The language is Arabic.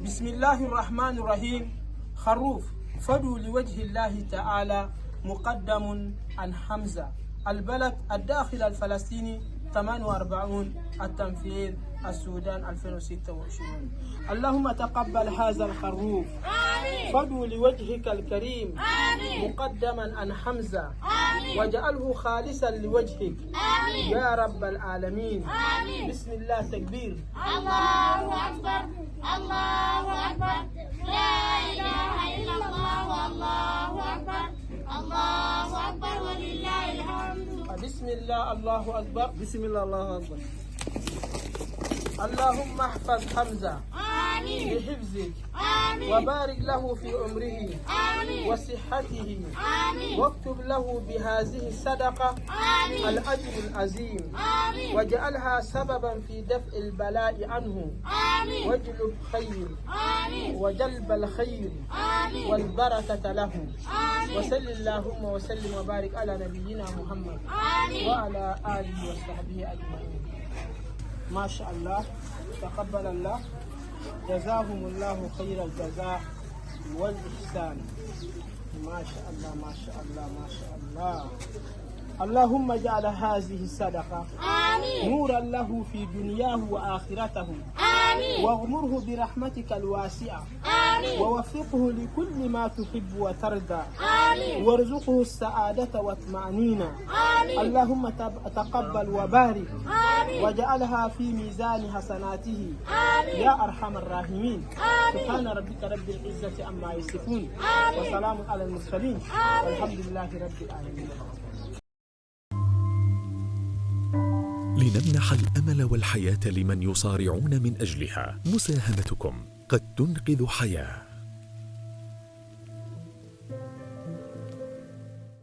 بسم الله الرحمن الرحيم. خروف فدوا لوجه الله تعالى مقدم عن حمزة. البلد الداخل الفلسطيني 48. التنفيذ السودان 2026. اللهم تقبل هذا الخروف فدوا لوجهك الكريم مقدما عن حمزة واجعله خالصا لوجهك يا رب العالمين. بسم الله. تكبير. الله أكبر الله أكبر لا إله إلا الله والله أكبر الله أكبر ولله الحمد. بسم الله. الله أكبر. بسم الله الله أكبر. اللهم احفظ حمزة آمين بحفظك آمين وبارك له في عمره آمين وصحته آمين واكتب له بهذه الصدقة آمين الأجر العظيم آمين واجعلها سببا في دفع البلاء عنه آمين واجلب خير آمين وجلب الخير آمين والبركة له. آمين وصل اللهم وسلم وبارك على نبينا محمد آمين وعلى آله وصحبه أجمعين. ما شاء الله. تقبل الله. جزاهم الله خير الجزاء والإحسان. ما شاء الله ما شاء الله ما شاء الله. اللهم اجعل هذه الصدقة آمين نورا له في دنياه وآخرته آمين واغمره برحمتك الواسعة آمين ووفقه لكل ما تحب وترضى آمين وارزقه السعادة والطمأنينة. آمين اللهم تقبل وبارك آمين وجعلها في ميزان حسناته آمين يا أرحم الراحمين. آمين. سبحان ربك رب العزة عما يصفون آمين. وسلام على المرسلين آمين. والحمد لله رب العالمين. لنمنح الأمل والحياة لمن يصارعون من أجلها. مساهمتكم قد تنقذ حياة.